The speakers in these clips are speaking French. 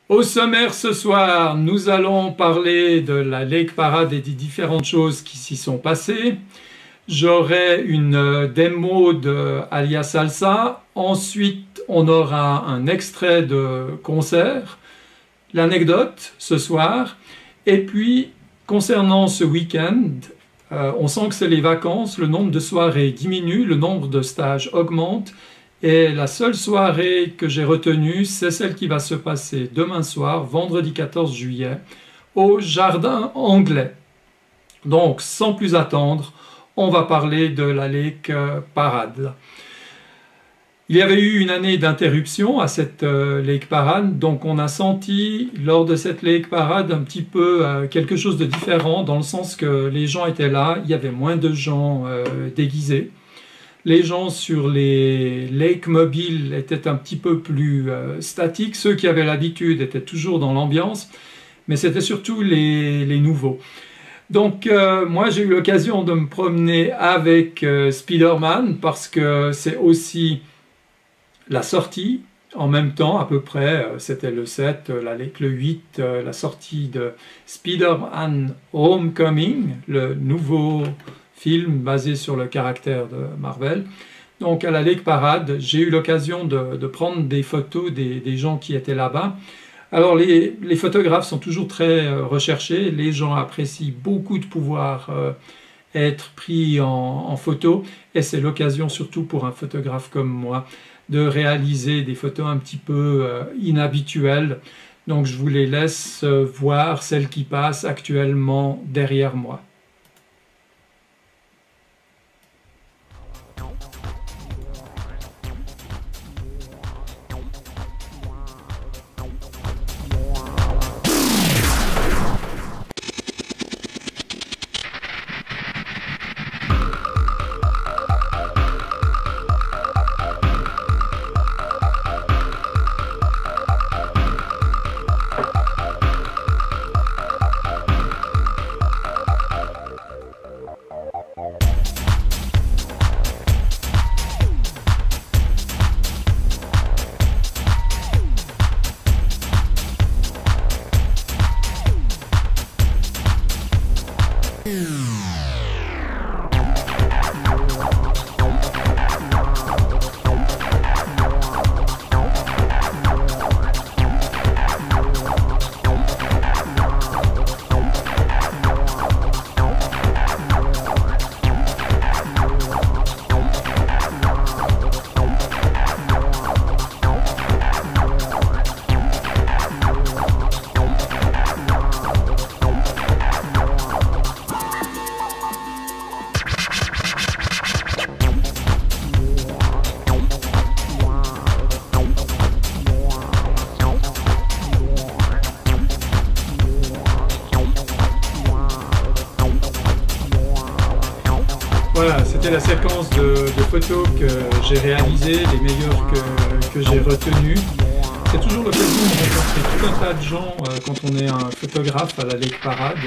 Au sommaire ce soir, nous allons parler de la Lake Parade et des différentes choses qui s'y sont passées. J'aurai une démo de Alia Salsa. Ensuite, on aura un extrait de concert, l'anecdote ce soir. Et puis, concernant ce week-end, on sent que c'est les vacances, le nombre de soirées diminue, le nombre de stages augmente. Et la seule soirée que j'ai retenue, c'est celle qui va se passer demain soir, vendredi 14 juillet, au Jardin Anglais. Donc, sans plus attendre, on va parler de la Lake Parade. Il y avait eu une année d'interruption à cette Lake Parade, donc on a senti lors de cette Lake Parade un petit peu quelque chose de différent, dans le sens que les gens étaient là, il y avait moins de gens déguisés. Les gens sur les lakes mobiles étaient un petit peu plus statiques. Ceux qui avaient l'habitude étaient toujours dans l'ambiance, mais c'était surtout les nouveaux. Donc moi j'ai eu l'occasion de me promener avec Spider-Man parce que c'est aussi la sortie en même temps à peu près. C'était le 7, la Lake le 8, la sortie de Spider-Man Homecoming, le nouveau film basé sur le caractère de Marvel. Donc à la Lake Parade, j'ai eu l'occasion de prendre des photos des gens qui étaient là-bas. Alors les photographes sont toujours très recherchés, les gens apprécient beaucoup de pouvoir être pris en photo, et c'est l'occasion surtout pour un photographe comme moi de réaliser des photos un petit peu inhabituelles. Donc je vous les laisse voir, celles qui passent actuellement derrière moi. Voilà, c'était la séquence de photos que j'ai réalisées, les meilleures que j'ai retenues. C'est toujours l'occasion de rencontrer tout un tas de gens quand on est un photographe à la Lake Parade.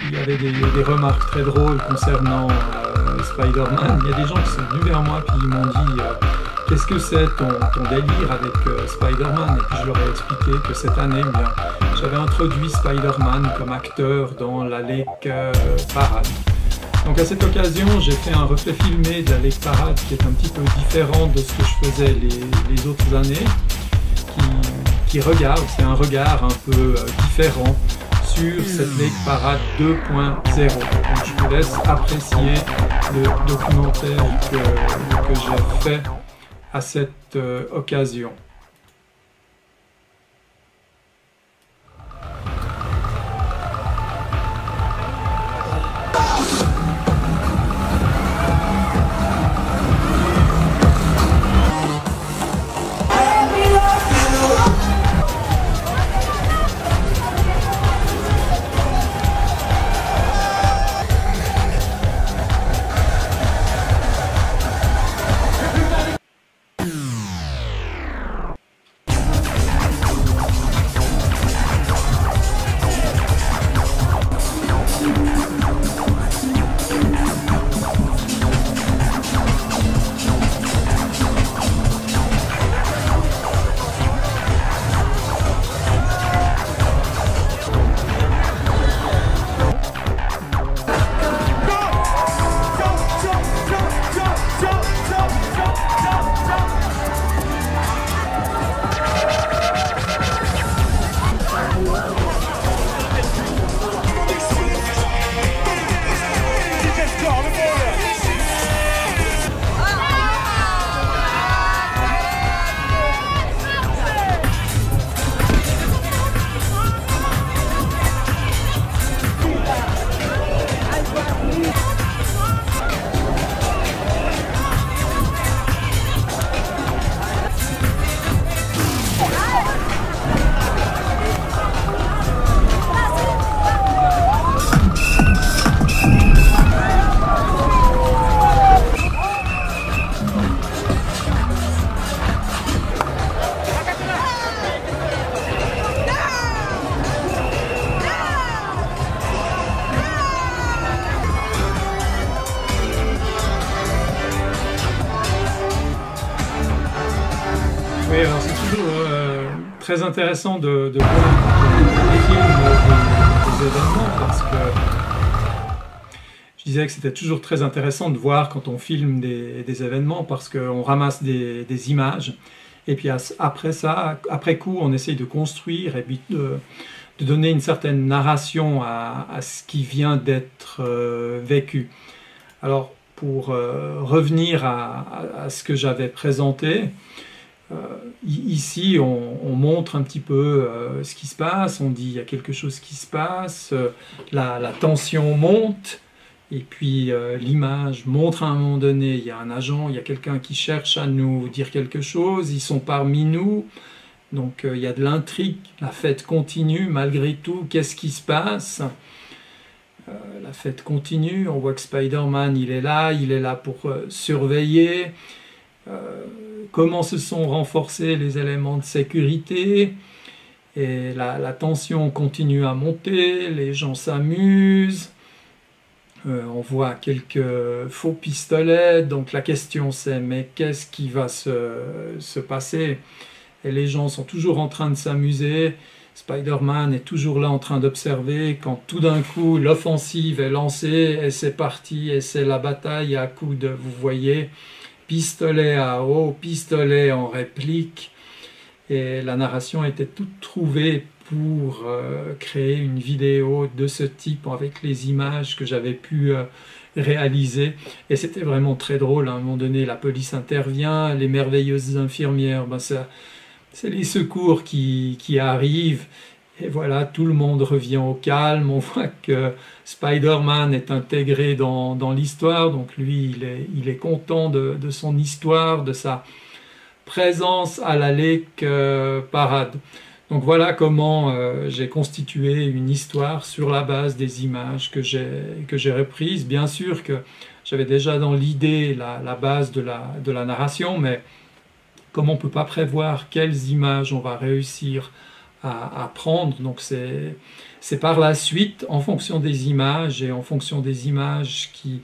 Il y avait des remarques très drôles concernant Spider-Man. Il y a des gens qui sont venus vers moi et ils m'ont dit qu'est-ce que c'est ton délire avec Spider-Man? Et puis je leur ai expliqué que cette année, j'avais introduit Spider-Man comme acteur dans la Lake Parade. Donc à cette occasion, j'ai fait un reflet filmé de la Lake Parade qui est un petit peu différent de ce que je faisais les autres années, qui regarde, c'est un regard un peu différent sur cette Lake Parade 2.0. Donc je vous laisse apprécier le documentaire que j'ai fait à cette occasion. très intéressant de voir des films des événements parce que je disais que c'était toujours très intéressant de voir quand on filme des événements parce qu'on ramasse des images et puis après ça, après coup, on essaye de construire et puis de donner une certaine narration à ce qui vient d'être vécu. Alors, pour revenir à ce que j'avais présenté, ici, on montre un petit peu ce qui se passe, on dit il y a quelque chose qui se passe, la tension monte, et puis l'image montre à un moment donné, il y a un agent, il y a quelqu'un qui cherche à nous dire quelque chose, ils sont parmi nous, donc il y a de l'intrigue, la fête continue malgré tout, qu'est-ce qui se passe? La fête continue, on voit que Spider-Man il est là pour surveiller, comment se sont renforcés les éléments de sécurité, et la tension continue à monter, les gens s'amusent, on voit quelques faux pistolets, donc la question c'est mais qu'est-ce qui va se passer? Et les gens sont toujours en train de s'amuser, Spider-Man est toujours là en train d'observer, quand tout d'un coup l'offensive est lancée, et c'est parti, et c'est la bataille à coups de, vous voyez, pistolet à eau, pistolet en réplique, et la narration était toute trouvée pour créer une vidéo de ce type avec les images que j'avais pu réaliser, et c'était vraiment très drôle. À un moment donné, la police intervient, les merveilleuses infirmières, ben c'est les secours qui arrivent, et voilà, tout le monde revient au calme. On voit que Spider-Man est intégré dans l'histoire, donc lui, il est content de son histoire, de sa présence à la Lake Parade. Donc voilà comment j'ai constitué une histoire sur la base des images que j'ai reprises. Bien sûr que j'avais déjà dans l'idée la base de la narration, mais comme on ne peut pas prévoir quelles images on va réussir à prendre, donc c'est par la suite, en fonction des images et en fonction des images qui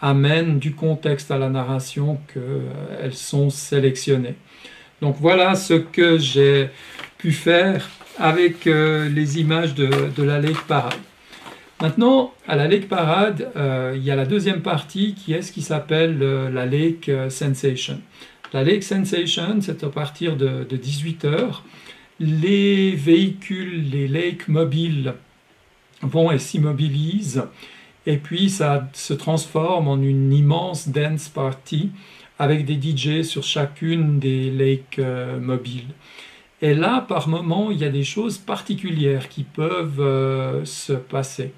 amènent du contexte à la narration qu'elles sont sélectionnées. Donc voilà ce que j'ai pu faire avec les images de la Lake Parade. Maintenant, à la Lake Parade, il y a la deuxième partie qui est ce qui s'appelle la Lake Sensation. La Lake Sensation, c'est à partir de 18h. Les véhicules, les lakes mobiles vont et s'immobilisent, et puis ça se transforme en une immense dance party avec des DJ sur chacune des lakes mobiles. Et là, par moment, il y a des choses particulières qui peuvent se passer.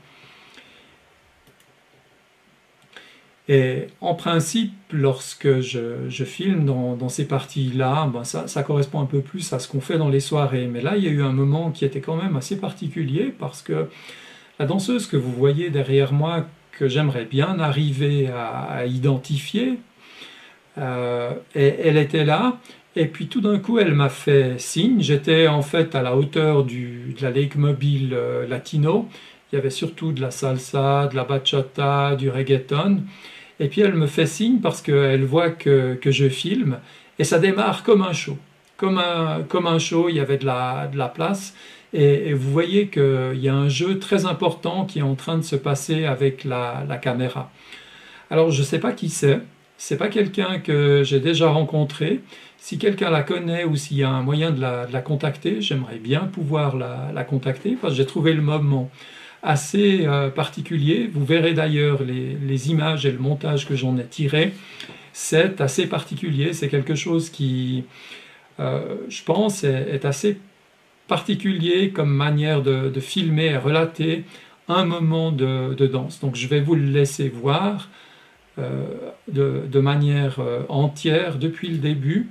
Et en principe, lorsque je filme dans ces parties-là, ben ça correspond un peu plus à ce qu'on fait dans les soirées. Mais là, il y a eu un moment qui était quand même assez particulier parce que la danseuse que vous voyez derrière moi, que j'aimerais bien arriver à identifier, elle était là. Et puis tout d'un coup, elle m'a fait signe. J'étais en fait à la hauteur de la Lake Mobile Latino. Il y avait surtout de la salsa, de la bachata, du reggaeton. Et puis elle me fait signe parce qu'elle voit que je filme. Et ça démarre comme un show. Comme un show, il y avait de la place. Et vous voyez qu'il y a un jeu très important qui est en train de se passer avec la caméra. Alors je ne sais pas qui c'est. C'est pas quelqu'un que j'ai déjà rencontré. Si quelqu'un la connaît ou s'il y a un moyen de la contacter, j'aimerais bien pouvoir la contacter parce que j'ai trouvé le moment assez particulier. Vous verrez d'ailleurs les images et le montage que j'en ai tiré. C'est assez particulier. C'est quelque chose qui, je pense, est assez particulier comme manière de filmer et relater un moment de danse. Donc je vais vous le laisser voir de manière entière depuis le début.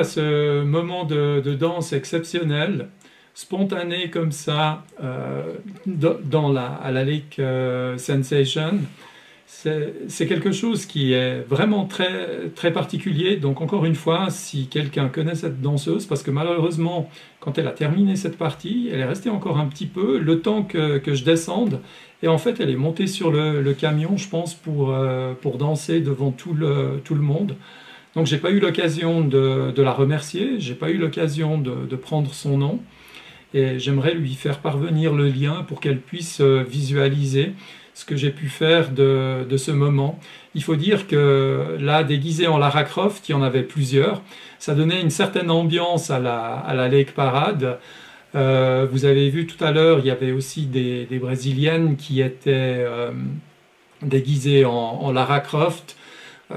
ce moment de danse exceptionnel, spontané comme ça, à la Lake Sensation. C'est quelque chose qui est vraiment très, très particulier. Donc encore une fois, si quelqu'un connaît cette danseuse, parce que malheureusement, quand elle a terminé cette partie, elle est restée encore un petit peu, le temps que je descende. Et en fait, elle est montée sur le camion, je pense, pour danser devant tout le monde. Donc j'ai pas eu l'occasion de la remercier, j'ai pas eu l'occasion de prendre son nom. Et j'aimerais lui faire parvenir le lien pour qu'elle puisse visualiser ce que j'ai pu faire de ce moment. Il faut dire que là, déguisé en Lara Croft, il y en avait plusieurs. Ça donnait une certaine ambiance à la Lake Parade. Vous avez vu tout à l'heure, il y avait aussi des Brésiliennes qui étaient déguisées en Lara Croft.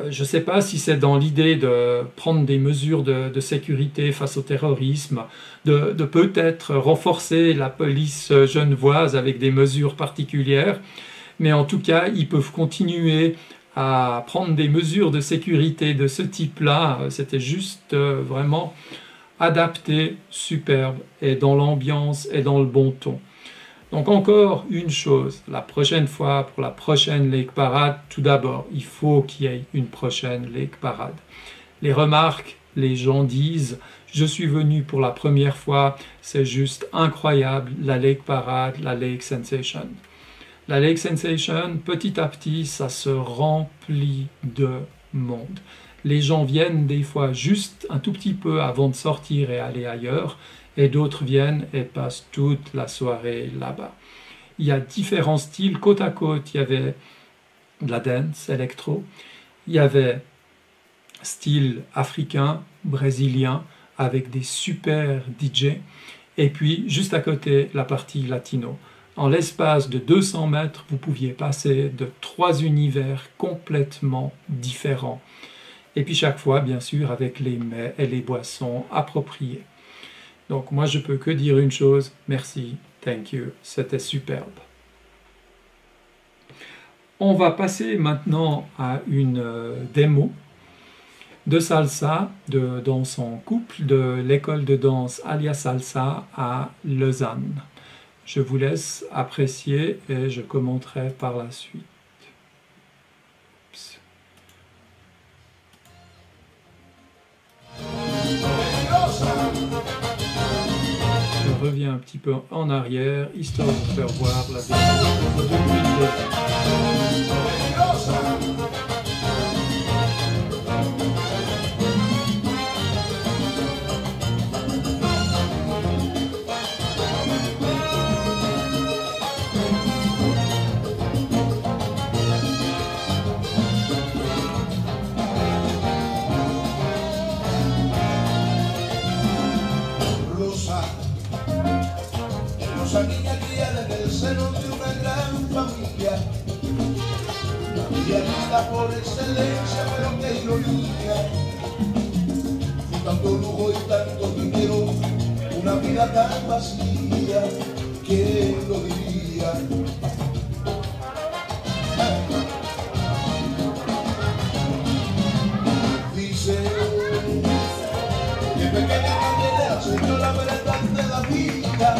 Je ne sais pas si c'est dans l'idée de prendre des mesures de sécurité face au terrorisme, de peut-être renforcer la police genevoise avec des mesures particulières, mais en tout cas, ils peuvent continuer à prendre des mesures de sécurité de ce type-là. C'était juste vraiment adapté, superbe, et dans l'ambiance et dans le bon ton. Donc encore une chose, la prochaine fois, pour la prochaine Lake Parade, tout d'abord, il faut qu'il y ait une prochaine Lake Parade. Les remarques, les gens disent, je suis venu pour la première fois, c'est juste incroyable, la Lake Parade, la Lake Sensation. La Lake Sensation, petit à petit, ça se remplit de monde. Les gens viennent des fois juste un tout petit peu avant de sortir et aller ailleurs, et d'autres viennent et passent toute la soirée là-bas. Il y a différents styles, côte à côte, il y avait de la dance, électro, il y avait style africain, brésilien, avec des super DJ, et puis juste à côté, la partie latino. En l'espace de 200 mètres, vous pouviez passer de 3 univers complètement différents. Et puis chaque fois, bien sûr, avec les mets et les boissons appropriées. Donc moi, je peux que dire une chose, merci, thank you, c'était superbe. On va passer maintenant à une démo de salsa, de danse en couple, de l'école de danse Alia Salsa à Lausanne. Je vous laisse apprécier et je commenterai par la suite. Je reviens un petit peu en arrière, histoire de vous faire voir la vidéo depuis le début. Rosa, niña criada en el seno de una gran familia, idealista por excelencia, pero qué ironía, con tanto lujo y tanto dinero, una vida tan vacía, ¿quién lo diría? Dice que pequeña Candela enseñó la verdad de la vida.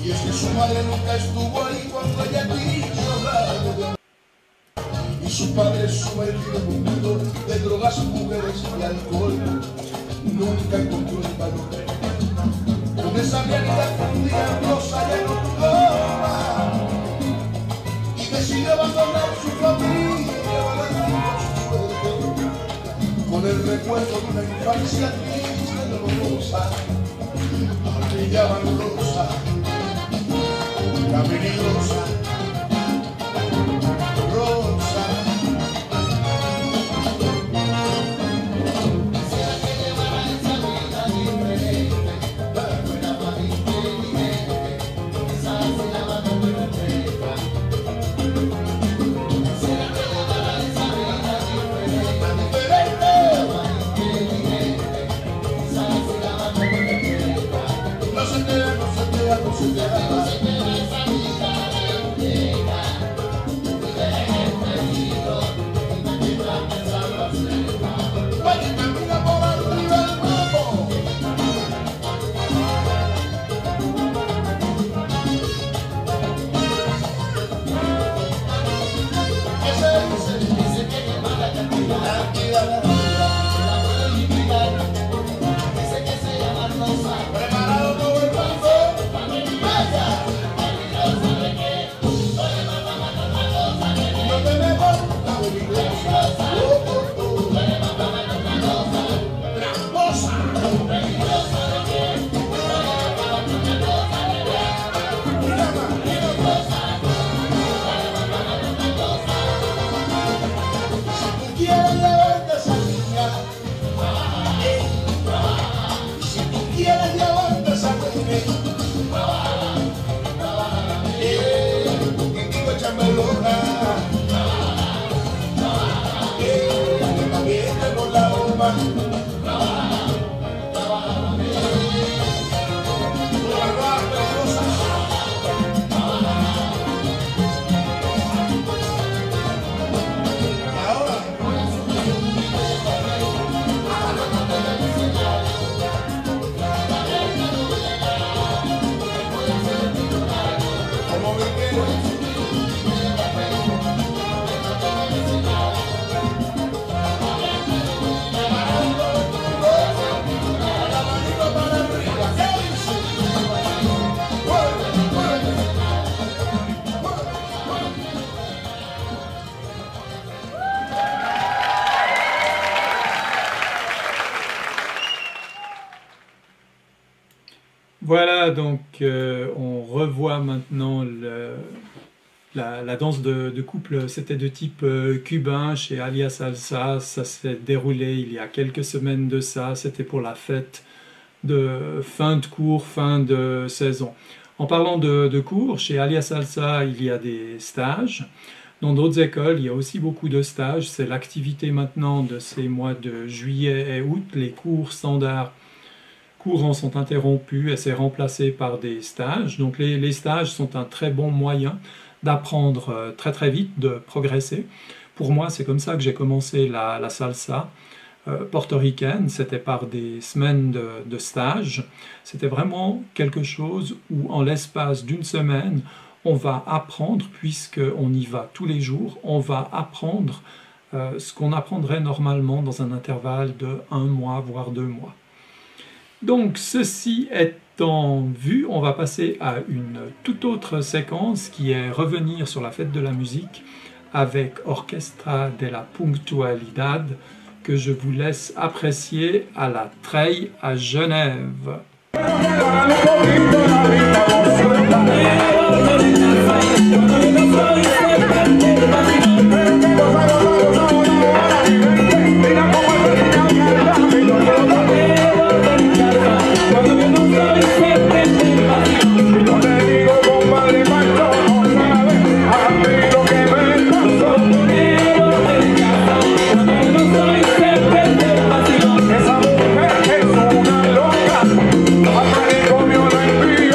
Y es que su madre nunca estuvo ahí cuando ella quiso hablar de Dios. Y su padre sumergido en un mundo de drogas, mujeres y alcohol, nunca encontró el valor. Con esa realidad que un día Rosa ya no pudo más y decidió abandonar su familia, abandonando su suerte, con el recuerdo de una infancia triste y dolorosa. A le llaman Rosa, la peligrosa, Rosa. Quisiera que llevara esa vida diferente, pero fuera más inteligente, esa se llama muy perfecta. Quisiera que llevara esa vida diferente, pero más inteligente, esa se llama muy perfecta. No se queda, no se queda, no se queda, no se queda. Camina por arriba. Voilà, donc on revoit maintenant la danse de couple. C'était de type cubain chez Alia Salsa. Ça s'est déroulé il y a quelques semaines de ça. C'était pour la fête de fin de cours, fin de saison. En parlant de cours, chez Alia Salsa, il y a des stages. Dans d'autres écoles, il y a aussi beaucoup de stages. C'est l'activité maintenant de ces mois de juillet et août. Les cours standards courants sont interrompus et c'est remplacé par des stages. Donc les stages sont un très bon moyen d'apprendre très très vite, de progresser. Pour moi, c'est comme ça que j'ai commencé la salsa portoricaine. C'était par des semaines de stage. C'était vraiment quelque chose où en l'espace d'une semaine, on va apprendre, puisqu'on y va tous les jours, on va apprendre ce qu'on apprendrait normalement dans un intervalle de 1 mois, voire 2 mois. Donc, ceci étant vu, on va passer à une toute autre séquence qui est revenir sur la fête de la musique avec Orchestra de la Punctualidad que je vous laisse apprécier à la Treille à Genève. Esa mujer es una loca, a manicomio la envía.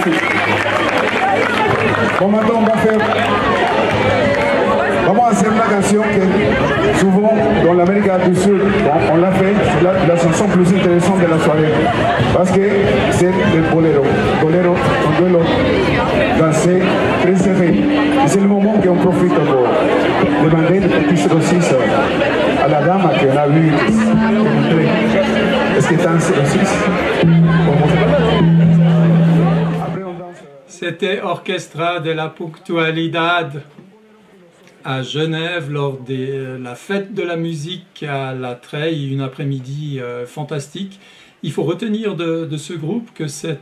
Merci. Bon, maintenant, on va hacer una canción que souvent dans l'Amérique du Sud, on l'a fait, c'est la chanson plus intéressante de la soirée. Parce que c'est le bolero. Bolero, on doit le danser très serré. Et c'est le moment qu'on profite pour demander des petits saucisses à la dame qu'on a vue. Est-ce que danse saucisses? C'était Orchestra de la Punctualidad à Genève lors de la fête de la musique à la Treille, une après-midi fantastique. Il faut retenir de ce groupe que c'est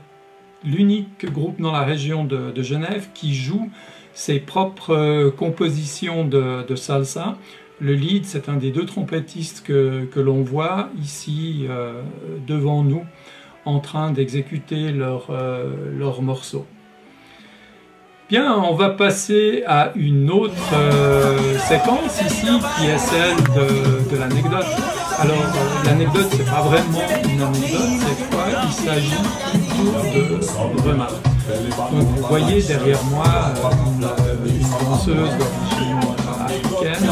l'unique groupe dans la région de Genève qui joue ses propres compositions de salsa. Le lead, c'est un des deux trompettistes que l'on voit ici devant nous en train d'exécuter leur morceau. Bien, on va passer à une autre séquence ici qui est celle de l'anecdote. Alors, l'anecdote, c'est pas vraiment une anecdote, cette fois, il s'agit plutôt de remarques. Donc, vous voyez derrière moi une danseuse d'origine africaine.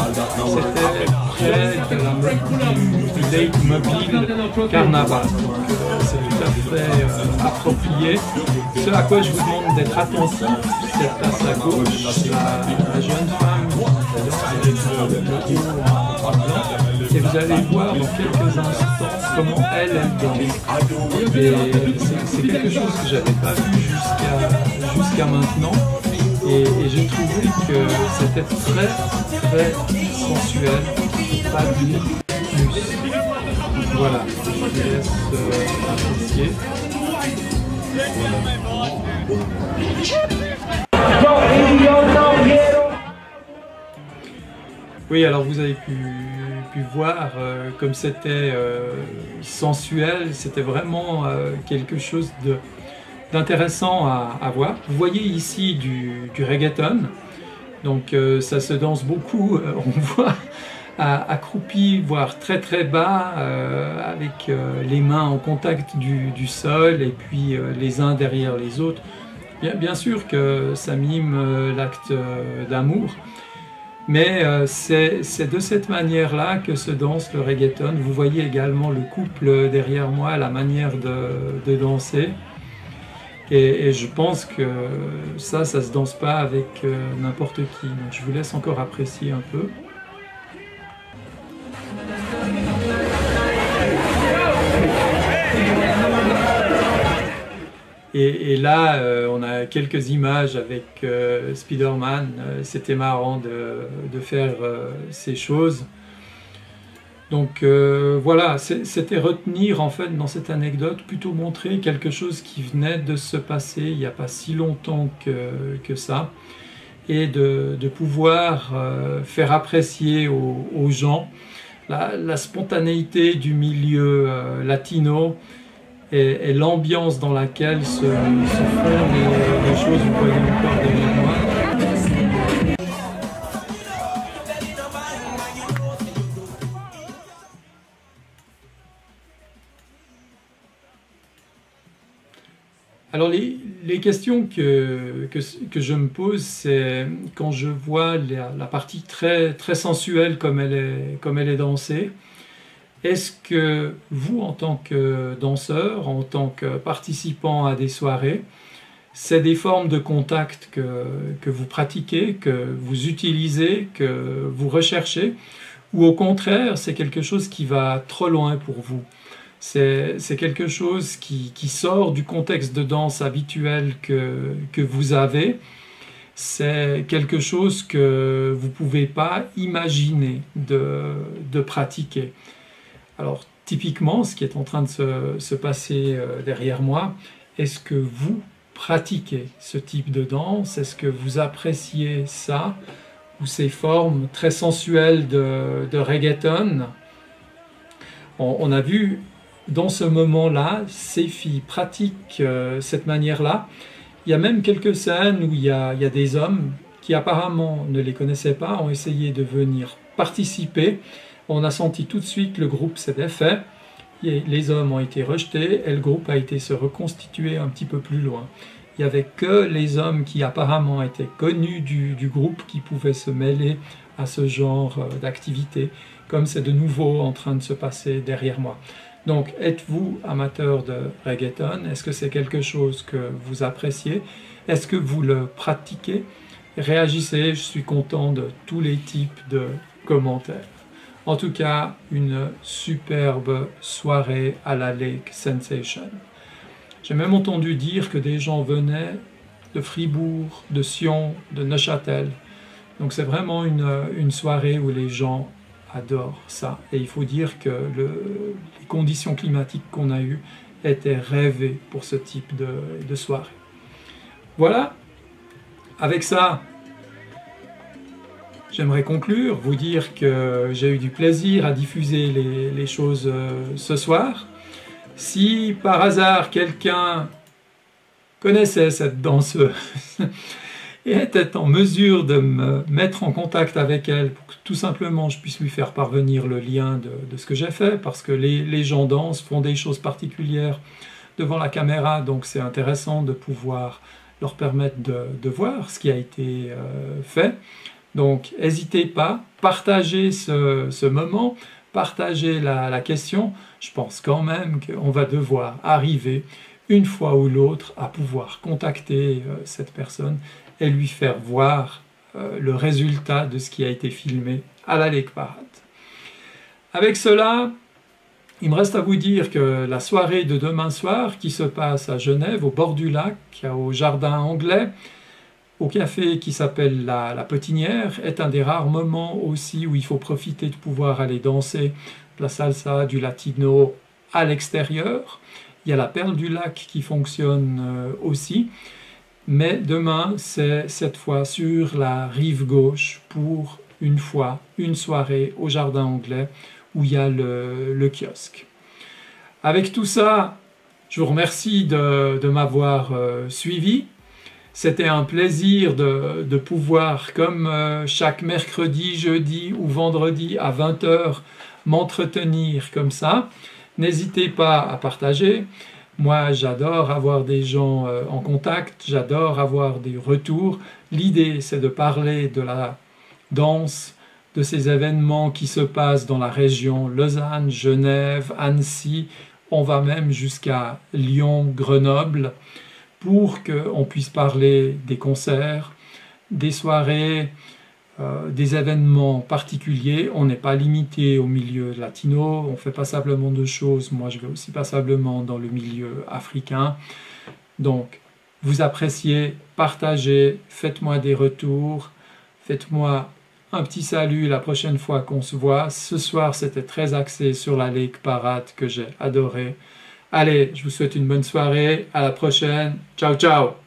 C'était près du leitmobil Carnaval. C'est tout à fait approprié. Ce à quoi je vous demande d'être attentif, c'est à sa gauche, la jeune femme avec le haut en blanc. Et vous allez voir dans quelques instants comment elle danse. Et c'est quelque chose que je n'avais pas vu jusqu'à maintenant. Et j'ai trouvé que c'était très sensuel, pas dire plus. Voilà, je vous laisse apprécier. Oui, alors vous avez pu voir comme c'était sensuel, c'était vraiment quelque chose d'intéressant à voir. Vous voyez ici du reggaeton, donc ça se danse beaucoup, on voit accroupi, voire très bas, avec les mains en contact du sol et puis les uns derrière les autres. Bien sûr que ça mime l'acte d'amour, mais c'est de cette manière-là que se danse le reggaeton. Vous voyez également le couple derrière moi, la manière de danser. Et je pense que ça se danse pas avec n'importe qui. Donc je vous laisse encore apprécier un peu. Et là, on a quelques images avec Spider-Man. C'était marrant de faire ces choses. Donc voilà, c'était retenir en fait dans cette anecdote, plutôt montrer quelque chose qui venait de se passer il n'y a pas si longtemps que ça. Et de pouvoir faire apprécier aux gens la spontanéité du milieu latino, et l'ambiance dans laquelle se font les choses. Vous voyez encore derrière moi. Alors les questions que je me pose, c'est quand je vois la partie très sensuelle comme elle est dansée. Est-ce que vous, en tant que danseur, en tant que participant à des soirées, c'est des formes de contact que vous pratiquez, que vous utilisez, que vous recherchez, ou au contraire, c'est quelque chose qui va trop loin pour vous? C'est quelque chose qui sort du contexte de danse habituel que vous avez. C'est quelque chose que vous ne pouvez pas imaginer de pratiquer. Alors, typiquement, ce qui est en train de se passer derrière moi, est-ce que vous pratiquez ce type de danse? Est-ce que vous appréciez ça? Ou ces formes très sensuelles de reggaeton? On a vu dans ce moment-là, ces filles pratiquent cette manière-là. Il y a même quelques scènes où il y a des hommes qui apparemment ne les connaissaient pas, ont essayé de venir participer. On a senti tout de suite le groupe s'est défait, les hommes ont été rejetés et le groupe a été se reconstituer un petit peu plus loin. Il n'y avait que les hommes qui apparemment étaient connus du groupe qui pouvaient se mêler à ce genre d'activité, comme c'est de nouveau en train de se passer derrière moi. Donc, êtes-vous amateur de reggaeton? Est-ce que c'est quelque chose que vous appréciez? Est-ce que vous le pratiquez? Réagissez, je suis content de tous les types de commentaires. En tout cas, une superbe soirée à la Lake Sensation. J'ai même entendu dire que des gens venaient de Fribourg, de Sion, de Neuchâtel. Donc c'est vraiment une soirée où les gens adorent ça. Et il faut dire que les conditions climatiques qu'on a eues étaient rêvées pour ce type de soirée. Voilà, avec ça, j'aimerais conclure, vous dire que j'ai eu du plaisir à diffuser les choses ce soir. Si par hasard quelqu'un connaissait cette danseuse et était en mesure de me mettre en contact avec elle pour que tout simplement je puisse lui faire parvenir le lien de ce que j'ai fait, parce que les gens dansent, font des choses particulières devant la caméra, donc c'est intéressant de pouvoir leur permettre de voir ce qui a été fait. Donc n'hésitez pas, partagez ce moment, partagez la question. Je pense quand même qu'on va devoir arriver une fois ou l'autre à pouvoir contacter cette personne et lui faire voir le résultat de ce qui a été filmé à la Lake Parade. Avec cela, il me reste à vous dire que la soirée de demain soir qui se passe à Genève, au bord du lac, au jardin anglais, au café qui s'appelle la Petinière, est un des rares moments aussi où il faut profiter de pouvoir aller danser de la salsa, du latino à l'extérieur. Il y a la Perle du Lac qui fonctionne aussi. Mais demain, c'est cette fois sur la rive gauche pour une fois, une soirée au jardin anglais où il y a le kiosque. Avec tout ça, je vous remercie de m'avoir suivi. C'était un plaisir de pouvoir, comme chaque mercredi, jeudi ou vendredi à 20 h, m'entretenir comme ça. N'hésitez pas à partager. Moi, j'adore avoir des gens en contact, j'adore avoir des retours. L'idée, c'est de parler de la danse, de ces événements qui se passent dans la région Lausanne, Genève, Annecy. On va même jusqu'à Lyon, Grenoble, pour qu'on puisse parler des concerts, des soirées, des événements particuliers. On n'est pas limité au milieu latino, on ne fait pas simplement deux choses. Moi, je vais aussi passablement dans le milieu africain. Donc, vous appréciez, partagez, faites-moi des retours, faites-moi un petit salut la prochaine fois qu'on se voit. Ce soir, c'était très axé sur la Lake Parade que j'ai adoré. Allez, je vous souhaite une bonne soirée, à la prochaine, ciao ciao!